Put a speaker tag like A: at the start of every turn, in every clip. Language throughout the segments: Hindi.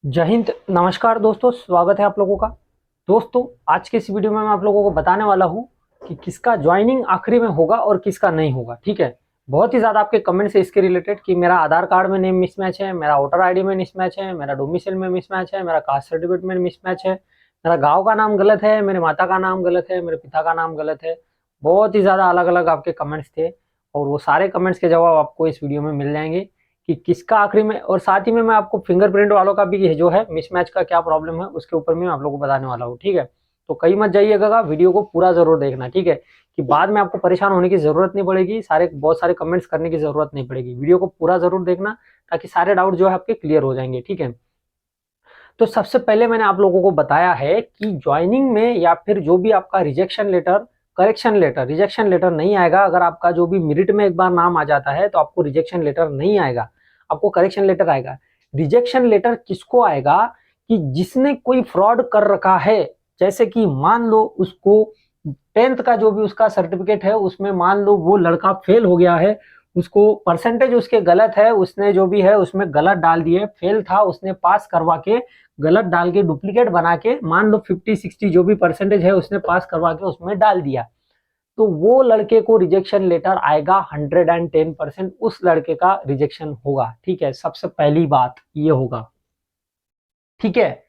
A: जय हिंद। नमस्कार दोस्तों, स्वागत है आप लोगों का। दोस्तों, आज के इस वीडियो में मैं आप लोगों को बताने वाला हूं कि किसका ज्वाइनिंग आखिरी में होगा और किसका नहीं होगा। ठीक है, बहुत ही ज़्यादा आपके कमेंट्स है इसके रिलेटेड कि मेरा आधार कार्ड में नेम मिसमैच है, मेरा वोटर आईडी में मिसमैच है, मेरा डोमिसाइल में मिसमैच है, मेरा कास्ट सर्टिफिकेट में मिसमैच है, मेरा गाँव का नाम गलत है, मेरे माता का नाम गलत है, मेरे पिता का नाम गलत है। बहुत ही ज़्यादा अलग अलग आपके कमेंट्स थे और वो सारे कमेंट्स के जवाब आपको इस वीडियो में मिल जाएंगे कि किसका आखिरी में, और साथ ही में मैं आपको फिंगरप्रिंट वालों का भी जो है मिसमैच का क्या प्रॉब्लम है उसके ऊपर मैं आप लोगों को बताने वाला हूँ। ठीक है, तो कहीं मत जाइएगा, वीडियो को पूरा जरूर देखना। ठीक है, कि बाद में आपको परेशान होने की जरूरत नहीं पड़ेगी, बहुत सारे कमेंट्स करने की जरूरत नहीं पड़ेगी। वीडियो को पूरा जरूर देखना ताकि सारे डाउट जो है आपके क्लियर हो जाएंगे। ठीक है, तो सबसे पहले मैंने आप लोगों को बताया है कि ज्वाइनिंग में या फिर जो भी आपका rejection letter, correction letter, rejection letter नहीं आएगा। अगर आपका जो भी मेरिट में एक बार नाम आ जाता है तो आपको रिजेक्शन लेटर नहीं आएगा, आपको करेक्शन लेटर आएगा। रिजेक्शन लेटर किसको आएगा कि जिसने कोई फ्रॉड कर रखा है। जैसे कि मान लो उसको 10th का जो भी उसका सर्टिफिकेट है उसमें मान लो वो लड़का फेल हो गया है, उसको परसेंटेज उसके गलत है, उसने जो भी है उसमें गलत डाल दिए, फेल था उसने पास करवा के गलत डाल के डुप्लीकेट बना के मान लो 50-60 जो भी परसेंटेज है उसने पास करवा के उसमें डाल दिया, तो वो लड़के को रिजेक्शन लेटर आएगा। 110% उस लड़के का रिजेक्शन होगा। ठीक है, सबसे पहली बात ये होगा। ठीक है,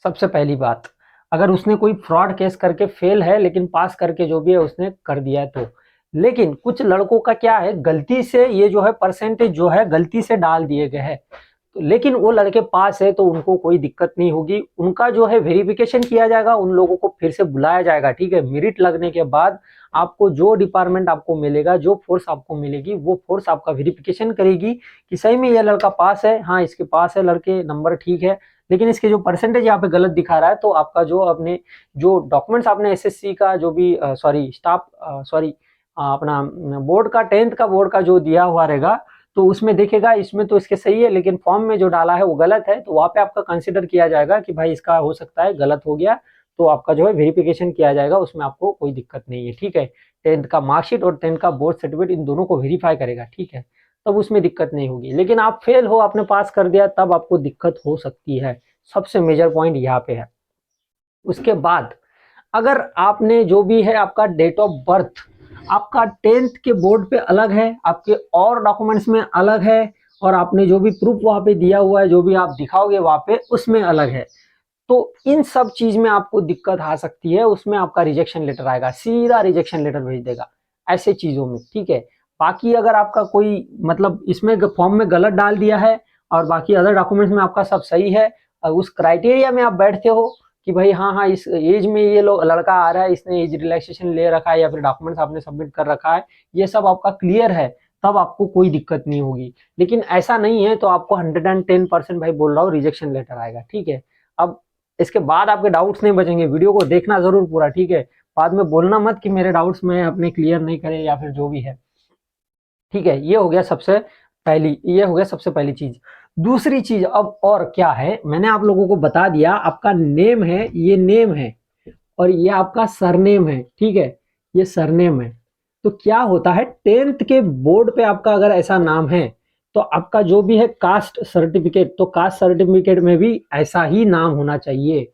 A: सबसे पहली बात, अगर उसने कोई फ्रॉड केस करके फेल है लेकिन पास करके जो भी है उसने कर दिया है तो। लेकिन कुछ लड़कों का क्या है, गलती से ये जो है परसेंटेज जो है गलती से डाल दिए गए हैं, तो लेकिन वो लड़के पास है तो उनको कोई दिक्कत नहीं होगी। उनका जो है वेरिफिकेशन किया जाएगा, उन लोगों को फिर से बुलाया जाएगा। ठीक है, मेरिट लगने के बाद आपको जो डिपार्टमेंट आपको मिलेगा, जो फोर्स आपको मिलेगी, वो फोर्स आपका वेरिफिकेशन करेगी कि सही में ये लड़का पास है, हाँ इसके पास है, लड़के नंबर ठीक है, लेकिन इसके जो परसेंटेज यहाँ पे गलत दिखा रहा है। तो आपका जो अपने जो डॉक्यूमेंट्स आपने एसएससी का जो भी सॉरी स्टाफ सॉरी अपना बोर्ड का 10th का बोर्ड का जो दिया हुआ रहेगा, तो उसमें देखेगा इसमें तो इसके सही है लेकिन फॉर्म में जो डाला है वो गलत है, तो वहाँ पे आपका कंसिडर किया जाएगा कि भाई इसका हो सकता है गलत हो गया, तो आपका जो है वेरिफिकेशन किया जाएगा, उसमें आपको कोई दिक्कत नहीं है। ठीक है, 10th का मार्कशीट और 10th का बोर्ड सर्टिफिकेट इन दोनों को वेरीफाई करेगा। ठीक है, तब उसमें दिक्कत नहीं होगी। लेकिन आप फेल हो, आपने पास कर दिया, तब आपको दिक्कत हो सकती है। सबसे मेजर पॉइंट यहाँ पे है। उसके बाद अगर आपने जो भी है आपका डेट ऑफ बर्थ आपका 10th के बोर्ड पे अलग है, आपके और डॉक्यूमेंट्स में अलग है, और आपने जो भी प्रूफ वहां पे दिया हुआ है जो भी आप दिखाओगे वहां पे उसमें अलग है, तो इन सब चीज में आपको दिक्कत आ सकती है। उसमें आपका रिजेक्शन लेटर आएगा, सीधा रिजेक्शन लेटर भेज देगा ऐसे चीजों में। ठीक है, बाकी अगर आपका कोई मतलब इसमें फॉर्म में गलत डाल दिया है और बाकी अदर डॉक्यूमेंट्स में आपका सब सही है, और उस क्राइटेरिया में आप बैठते हो कि भाई हाँ हाँ इस एज में ये लोग लड़का आ रहा है, इसने एज रिलैक्सेशन ले रखा है या फिर डॉक्यूमेंट्स आपने सबमिट कर रखा है, ये सब आपका क्लियर है, तब आपको कोई दिक्कत नहीं होगी। लेकिन ऐसा नहीं है तो आपको 110% भाई बोल रहा हूँ रिजेक्शन लेटर आएगा। ठीक है, अब इसके बाद आपके डाउट्स नहीं बचेंगे, वीडियो को देखना जरूर पूरा। ठीक है, बाद में बोलना मत कि मेरे डाउट्स में अपने क्लियर नहीं करे या फिर जो भी है। ठीक है, ये हो गया सबसे पहली चीज। दूसरी चीज अब और क्या है, मैंने आप लोगों को बता दिया, आपका नेम है, ये नेम है, और ये आपका सरनेम है। ठीक है, ये सरनेम है। तो क्या होता है, 10th के बोर्ड पे आपका अगर ऐसा नाम है तो आपका जो भी है कास्ट सर्टिफिकेट, तो कास्ट सर्टिफिकेट में भी ऐसा ही नाम होना चाहिए।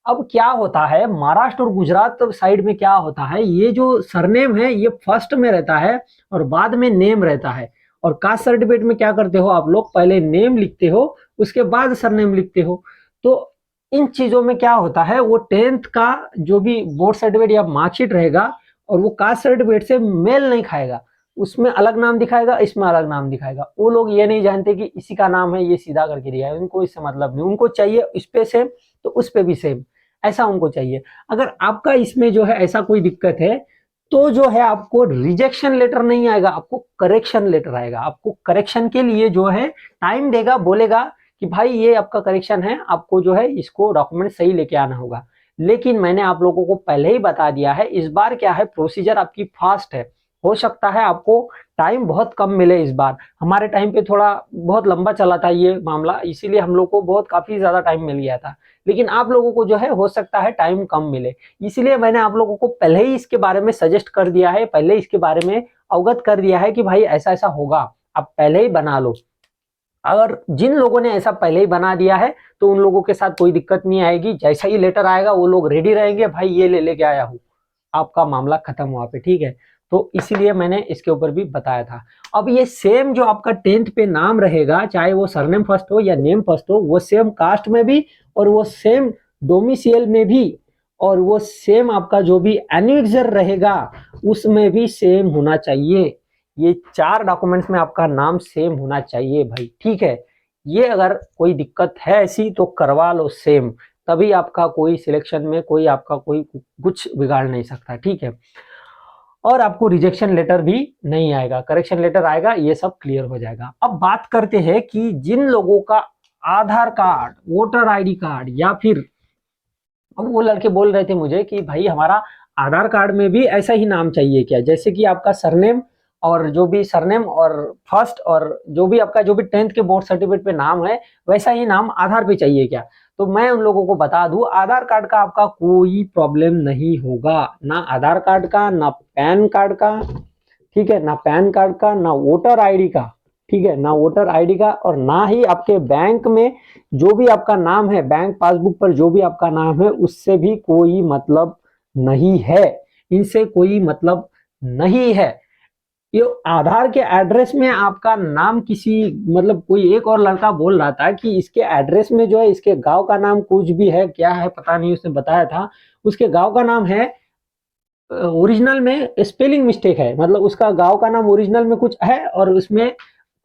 A: अब क्या होता है, महाराष्ट्र और गुजरात साइड में क्या होता है, ये जो सरनेम है ये फर्स्ट में रहता है और बाद में नेम रहता है। और कास्ट सर्टिफिकेट में क्या करते हो आप लोग, पहले नेम लिखते हो उसके बाद सरनेम लिखते हो। तो इन चीजों में क्या होता है, वो 10th का जो भी बोर्ड सर्टिफिकेट या मार्कशीट रहेगा और वो कास्ट सर्टिफिकेट से मेल नहीं खाएगा, उसमें अलग नाम दिखाएगा, इसमें अलग नाम दिखाएगा। वो लोग ये नहीं जानते कि इसी का नाम है, ये सीधा करके दिया है, उनको इससे मतलब नहीं, उनको चाहिए इस पे सेम तो उस पे भी सेम, ऐसा उनको चाहिए। अगर आपका इसमें जो है ऐसा कोई दिक्कत है तो जो है आपको रिजेक्शन लेटर नहीं आएगा, आपको करेक्शन लेटर आएगा। आपको करेक्शन के लिए जो है टाइम देगा, बोलेगा कि भाई ये आपका करेक्शन है, आपको जो है इसको डॉक्यूमेंट सही लेके आना होगा। लेकिन मैंने आप लोगों को पहले ही बता दिया है, इस बार क्या है प्रोसीजर आपकी फास्ट है। हो सकता है आपको टाइम बहुत कम मिले इस बार, हमारे टाइम पे थोड़ा बहुत लंबा चला था ये मामला, इसीलिए हम लोग को बहुत काफी ज्यादा टाइम मिल गया था। लेकिन आप लोगों को जो है हो सकता है टाइम कम मिले, इसलिए मैंने आप लोगों को पहले ही इसके बारे में सजेस्ट कर दिया है, पहले इसके बारे में अवगत कर दिया है कि भाई ऐसा ऐसा होगा, आप पहले ही बना लो। अगर जिन लोगों ने ऐसा पहले ही बना दिया है तो उन लोगों के साथ कोई दिक्कत नहीं आएगी, जैसा ही लेटर आएगा वो लोग रेडी रहेंगे, भाई ये ले लेके आया हूँ, आपका मामला खत्म वहां पे, ठीक है। तो इसीलिए मैंने इसके ऊपर भी बताया था। अब ये सेम जो आपका 10th पे नाम रहेगा, चाहे वो सरनेम फर्स्ट हो या नेम फर्स्ट हो, वो सेम कास्ट में भी और वो सेम डोमिसाइल में भी और वो सेम आपका जो भी एनेक्सर रहेगा उसमें भी सेम होना चाहिए। ये 4 डॉक्यूमेंट्स में आपका नाम सेम होना चाहिए भाई, ठीक है। ये अगर कोई दिक्कत है ऐसी तो करवा लो सेम, तभी आपका कोई सिलेक्शन में कोई आपका कोई कुछ बिगाड़ नहीं सकता, ठीक है। और आपको रिजेक्शन लेटर भी नहीं आएगा, करेक्शन लेटर आएगा, ये सब क्लियर हो जाएगा। अब बात करते हैं कि जिन लोगों का आधार कार्ड, वोटर आईडी कार्ड या फिर वो लड़के बोल रहे थे मुझे कि भाई हमारा आधार कार्ड में भी ऐसा ही नाम चाहिए क्या, जैसे कि आपका सरनेम और जो भी सरनेम और फर्स्ट और जो भी आपका जो भी 10th के बोर्ड सर्टिफिकेट पे नाम है वैसा ही नाम आधार पे चाहिए क्या। तो मैं उन लोगों को बता दूं, आधार कार्ड का आपका कोई प्रॉब्लम नहीं होगा, ना आधार कार्ड का, ना पैन कार्ड का, ठीक है, ना पैन कार्ड का, ना वोटर आईडी का, ठीक है, ना वोटर आईडी का, और ना ही आपके बैंक में जो भी आपका नाम है, बैंक पासबुक पर जो भी आपका नाम है उससे भी कोई मतलब नहीं है, इनसे कोई मतलब नहीं है। ये आधार के एड्रेस में आपका नाम किसी मतलब कोई एक और लड़का बोल रहा था कि इसके एड्रेस में जो है इसके गांव का नाम कुछ भी है, क्या है पता नहीं, उसने बताया था उसके गांव का नाम है, ओरिजिनल में स्पेलिंग मिस्टेक है, मतलब उसका गांव का नाम ओरिजिनल में कुछ है और उसमें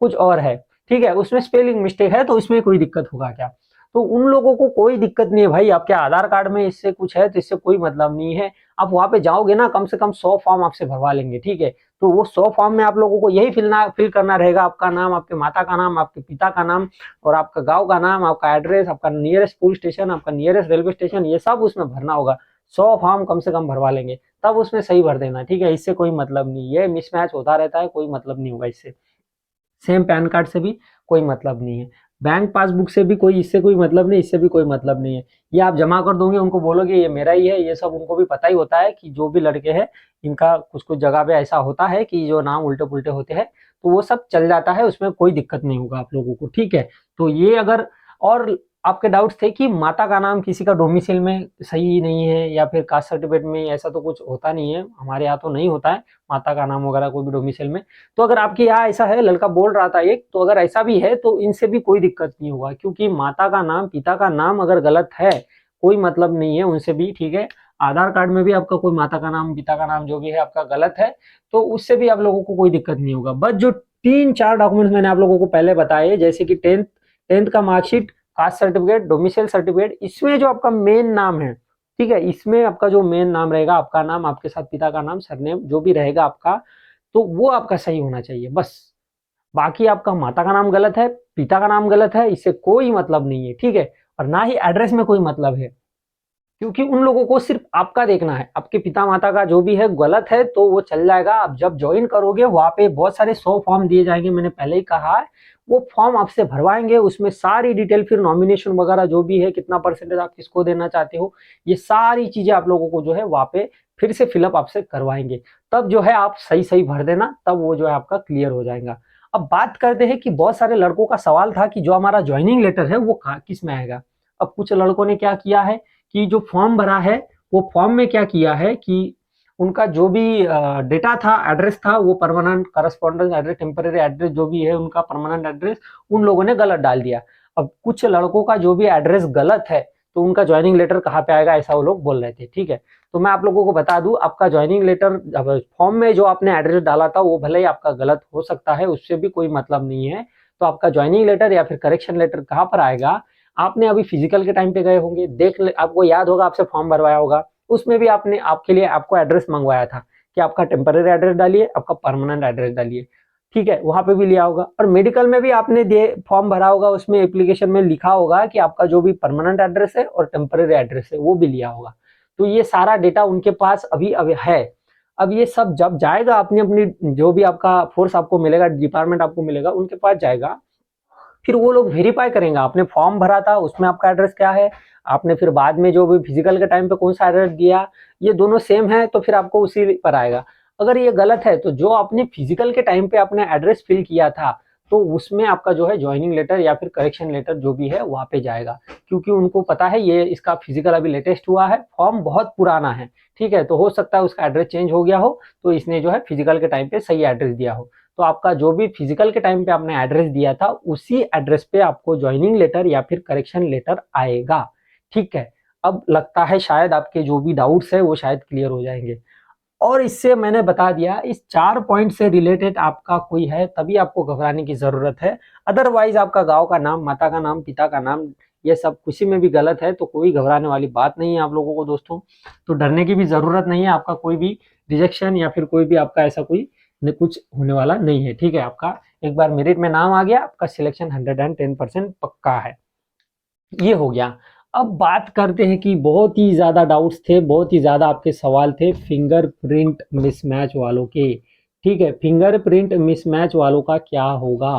A: कुछ और है, ठीक है, उसमें स्पेलिंग मिस्टेक है, तो इसमें कोई दिक्कत होगा क्या। तो उन लोगों को कोई दिक्कत नहीं है भाई, आपके आधार कार्ड में इससे कुछ है तो इससे कोई मतलब नहीं है। आप वहां पे जाओगे ना, कम से कम 100 फॉर्म आपसे भरवा लेंगे, ठीक है। तो वो 100 फॉर्म में आप लोगों को यही फिल करना रहेगा, आपका नाम, आपके माता का नाम, आपके पिता का नाम और आपका गाँव का नाम, आपका एड्रेस, आपका नियरेस्ट पुलिस स्टेशन, आपका नियरेस्ट रेलवे स्टेशन, ये सब उसमें भरना होगा। 100 फॉर्म कम से कम भरवा लेंगे, तब उसमें सही भर देना, ठीक है। इससे कोई मतलब नहीं, ये मिसमैच होता रहता है, कोई मतलब नहीं होगा इससे। सेम पैन कार्ड से भी कोई मतलब नहीं है, बैंक पासबुक से भी कोई, इससे कोई मतलब नहीं, इससे भी कोई मतलब नहीं है। ये आप जमा कर दोगे, उनको बोलोगे ये मेरा ही है, ये सब उनको भी पता ही होता है कि जो भी लड़के हैं इनका कुछ कुछ जगह पे ऐसा होता है कि जो नाम उल्टे पुल्टे होते हैं, तो वो सब चल जाता है, उसमें कोई दिक्कत नहीं होगा आप लोगों को, ठीक है। तो ये अगर और आपके डाउट्स थे कि माता का नाम किसी का डोमिसाइल में सही नहीं है या फिर कास्ट सर्टिफिकेट में, ऐसा तो कुछ होता नहीं है, हमारे यहाँ तो नहीं होता है माता का नाम वगैरह कोई भी डोमिसाइल में। तो अगर आपके यहाँ ऐसा है, लड़का बोल रहा था एक, तो अगर ऐसा भी है तो इनसे भी कोई दिक्कत नहीं होगा, क्योंकि माता का नाम, पिता का नाम अगर गलत है कोई मतलब नहीं है उनसे भी, ठीक है। आधार कार्ड में भी आपका कोई माता का नाम, पिता का नाम जो भी है आपका गलत है तो उससे भी आप लोगों को कोई दिक्कत नहीं होगा। बस जो 3-4 डॉक्यूमेंट्स मैंने आप लोगों को पहले बताए, जैसे कि टेंथ का marksheet, caste certificate, domicile certificate, इसमें जो आपका मेन नाम है, ठीक है, इसमें आपका जो मेन नाम रहेगा, आपका नाम, आपके साथ पिता का नाम, सरनेम जो भी रहेगा आपका, तो वो आपका सही होना चाहिए बस। बाकी आपका माता का नाम गलत है, पिता का नाम गलत है, इससे कोई मतलब नहीं है, ठीक है। और ना ही एड्रेस में कोई मतलब है, क्योंकि उन लोगों को सिर्फ आपका देखना है, आपके पिता माता का जो भी है गलत है तो वो चल जाएगा। आप जब ज्वाइन करोगे वहां पे बहुत सारे 100 फॉर्म दिए जाएंगे, मैंने पहले ही कहा है, वो फॉर्म आपसे भरवाएंगे, उसमें सारी डिटेल, फिर नॉमिनेशन वगैरह जो भी है, कितना परसेंटेज आप किसको देना चाहते हो, ये सारी चीजें आप लोगों को जो है वहां पे फिर से फिलअप आपसे करवाएंगे। तब जो है आप सही सही भर देना, तब वो जो है आपका क्लियर हो जाएगा। अब बात करते हैं कि बहुत सारे लड़कों का सवाल था कि जो हमारा ज्वाइनिंग लेटर है वो किस में आएगा। अब कुछ लड़कों ने क्या किया है कि जो फॉर्म भरा है वो फॉर्म में क्या किया है कि उनका जो भी डेटा था, एड्रेस था, वो permanent correspondence address, temporary address जो भी है उनका परमानेंट एड्रेस, उन लोगों ने गलत डाल दिया। अब कुछ लड़कों का जो भी एड्रेस गलत है तो उनका ज्वाइनिंग लेटर कहाँ पे आएगा, ऐसा वो लोग बोल रहे थे, ठीक है। तो मैं आप लोगों को बता दूं, आपका ज्वाइनिंग लेटर फॉर्म में जो आपने एड्रेस डाला था वो भले ही आपका गलत हो सकता है, उससे भी कोई मतलब नहीं है। तो आपका ज्वाइनिंग लेटर या फिर करेक्शन लेटर कहाँ पर आएगा, आपने अभी फिजिकल के टाइम पे गए होंगे, आपको याद होगा, आपसे फॉर्म भरवाया होगा, उसमें भी आपने आपके लिए आपको एड्रेस मंगवाया था कि आपका टेम्पररी एड्रेस डालिए, आपका परमानेंट एड्रेस डालिए, ठीक है, वहां पे भी लिया होगा। और मेडिकल में भी आपने फॉर्म भरा होगा, उसमें एप्लीकेशन में लिखा होगा कि आपका जो भी परमानेंट एड्रेस है और टेम्पररी एड्रेस है वो भी लिया होगा। तो ये सारा डेटा उनके पास अभी अभी है। अब ये सब जब जाएगा अपनी अपनी, जो भी आपका फोर्स आपको मिलेगा, डिपार्टमेंट आपको मिलेगा, उनके पास जाएगा, फिर वो लोग वेरीफाई करेंगे आपने फॉर्म भरा था उसमें आपका एड्रेस क्या है, आपने फिर बाद में जो भी फिजिकल के टाइम पे कौन सा एड्रेस दिया, ये दोनों सेम है तो फिर आपको उसी पर आएगा। अगर ये गलत है तो जो आपने फिजिकल के टाइम पे अपना एड्रेस फिल किया था तो उसमें आपका जो है ज्वाइनिंग लेटर या फिर करेक्शन लेटर जो भी है वहाँ पे जाएगा, क्योंकि उनको पता है ये इसका फिजिकल अभी लेटेस्ट हुआ है, फॉर्म बहुत पुराना है, ठीक है। तो हो सकता है उसका एड्रेस चेंज हो गया हो, तो इसने जो है फिजिकल के टाइम पे सही एड्रेस दिया हो। तो आपका जो भी फिजिकल के टाइम पे आपने एड्रेस दिया था उसी एड्रेस पे आपको ज्वाइनिंग लेटर या फिर करेक्शन लेटर आएगा, ठीक है। अब लगता है शायद आपके जो भी डाउट्स है वो शायद क्लियर हो जाएंगे। और इससे मैंने बता दिया, इस 4 पॉइंट से रिलेटेड आपका कोई है तभी आपको घबराने की जरूरत है। अदरवाइज आपका गांव का नाम, माता का नाम, पिता का नाम, ये सब किसी में भी गलत है तो कोई घबराने वाली बात नहीं है आप लोगों को दोस्तों। तो डरने की भी जरूरत नहीं है, आपका कोई भी रिजेक्शन या फिर कोई भी आपका ऐसा कोई कुछ होने वाला नहीं है, ठीक है। आपका एक बार मेरिट में नाम आ गया, आपका सिलेक्शन 110% पक्का है। ये हो गया। अब बात करते हैं कि बहुत ही ज़्यादा डाउट्स थे, बहुत ही ज़्यादा आपके सवाल थे फिंगरप्रिंट मिसमैच वालों के, ठीक है। फिंगरप्रिंट मिसमैच वालों का क्या होगा?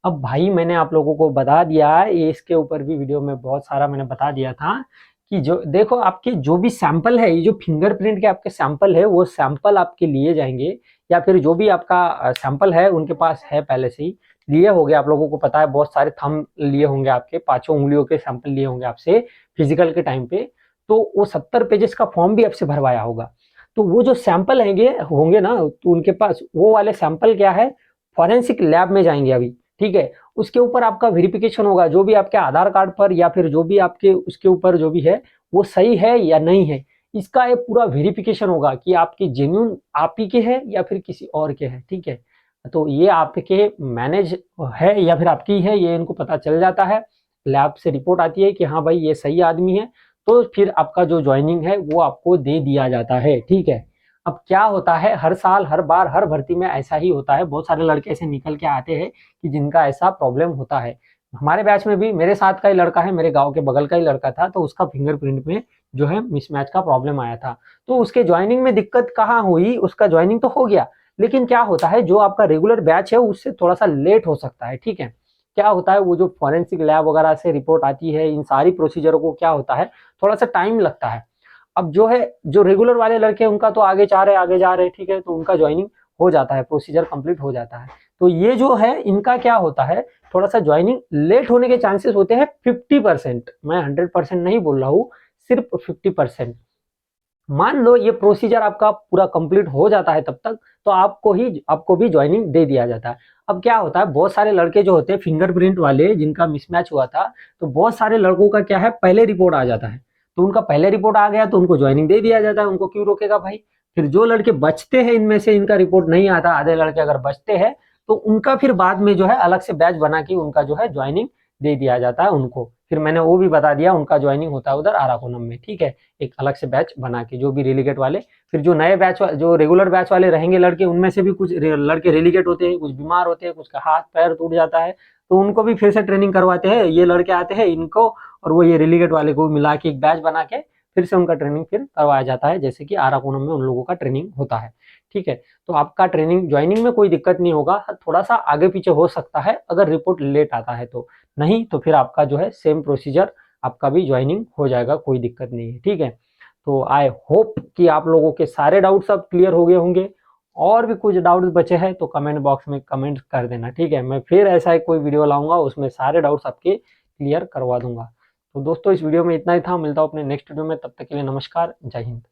A: अब भाई मैंने आप लोगों को बता दिया है, ये इसके ऊपर भी वीडियो में बहुत सारा मैंने बता दिया था कि जो देखो आपके जो भी सैंपल है, ये जो फिंगरप्रिंट के आपके सैंपल है वो सैंपल आपके लिए जाएंगे, या फिर जो भी आपका सैंपल है उनके पास है पहले से ही लिए हो गए, आप लोगों को पता है बहुत सारे थंब लिए होंगे, आपके 5 उंगलियों के सैंपल लिए होंगे आपसे फिजिकल के टाइम पे, तो वो 70 पेजेस का फॉर्म भी आपसे भरवाया होगा। तो वो जो सैंपल होंगे ना, तो उनके पास वो वाले सैंपल क्या है, फॉरेंसिक लैब में जाएंगे अभी, ठीक है। उसके ऊपर आपका वेरिफिकेशन होगा, जो भी आपके आधार कार्ड पर या फिर जो भी आपके उसके ऊपर जो भी है वो सही है या नहीं है, इसका एक पूरा वेरिफिकेशन होगा कि आपकी जेन्युइन आप ही के है या फिर किसी और के है, ठीक है। तो ये आपके मैनेज है या फिर आपकी है, ये इनको पता चल जाता है, लैब से रिपोर्ट आती है कि हाँ भाई ये सही आदमी है, तो फिर आपका जो ज्वाइनिंग है वो आपको दे दिया जाता है, ठीक है। अब क्या होता है, हर साल हर बार हर भर्ती में ऐसा ही होता है, बहुत सारे लड़के ऐसे निकल के आते हैं कि जिनका ऐसा प्रॉब्लम होता है। हमारे बैच में भी मेरे साथ का ही लड़का है, मेरे गांव के बगल का ही लड़का था, तो उसका फिंगरप्रिंट में जो है मिसमैच का प्रॉब्लम आया था। तो उसके ज्वाइनिंग में दिक्कत कहाँ हुई, उसका ज्वाइनिंग तो हो गया, लेकिन क्या होता है जो आपका रेगुलर बैच है उससे थोड़ा सा लेट हो सकता है, ठीक है। क्या होता है वो जो फॉरेंसिक लैब वगैरह से रिपोर्ट आती है, इन सारी प्रोसीजरों को क्या होता है थोड़ा सा टाइम लगता है। अब जो है जो रेगुलर वाले लड़के उनका तो आगे जा रहे ठीक है, तो उनका ज्वाइनिंग हो जाता है, प्रोसीजर कंप्लीट हो जाता है। तो ये जो है इनका क्या होता है, थोड़ा सा ज्वाइनिंग लेट होने के चांसेस होते हैं 50%, मैं 100% नहीं बोल रहा हूँ, सिर्फ 50%। मान लो ये प्रोसीजर आपका पूरा कंप्लीट हो जाता है तब तक, तो आपको भी ज्वाइनिंग दे दिया जाता है। अब क्या होता है बहुत सारे लड़के जो होते हैं फिंगरप्रिंट वाले जिनका मिसमैच हुआ था, तो बहुत सारे लड़कों का क्या है पहले रिपोर्ट आ जाता है, तो उनका पहले रिपोर्ट आ गया तो उनको ज्वाइनिंग दे दिया जाता है, उनको क्यों रोकेगा भाई। फिर जो लड़के बचते हैं इनमें से, इनका रिपोर्ट नहीं आता, आधे लड़के अगर बचते हैं तो उनका फिर बाद में जो है अलग से बैच बना के उनका जो है ज्वाइनिंग दे दिया जाता है उनको। फिर मैंने वो भी बता दिया, उनका ज्वाइनिंग होता है उधर आराकोनम में, ठीक है, एक अलग से बैच बना के, जो भी रेलीगेट वाले। फिर जो नए बैच जो रेगुलर बैच वाले रहेंगे लड़के, उनमें से भी कुछ लड़के रेलीगेट होते हैं, कुछ बीमार होते हैं, कुछ का हाथ पैर टूट जाता है, तो उनको भी फिर से ट्रेनिंग करवाते हैं, ये लड़के आते हैं इनको और वो ये रेलीगेट वाले को मिला के एक बैच बना के फिर से उनका ट्रेनिंग फिर करवाया जाता है, जैसे कि आराकोनम में उन लोगों का ट्रेनिंग होता है, ठीक है। तो आपका ट्रेनिंग ज्वाइनिंग में कोई दिक्कत नहीं होगा, थोड़ा सा आगे पीछे हो सकता है अगर रिपोर्ट लेट आता है तो, नहीं तो फिर आपका जो है सेम प्रोसीजर आपका भी ज्वाइनिंग हो जाएगा, कोई दिक्कत नहीं है, ठीक है। तो आई होप कि आप लोगों के सारे डाउट्स अब क्लियर हो गए होंगे, और भी कुछ डाउट्स बचे हैं तो कमेंट बॉक्स में कमेंट कर देना, ठीक है। मैं फिर ऐसा कोई वीडियो लाऊंगा उसमें सारे डाउट्स आपके क्लियर करवा दूंगा। तो दोस्तों इस वीडियो में इतना ही था, मिलता हूँ अपने नेक्स्ट वीडियो में, तब तक के लिए नमस्कार, जय हिंद।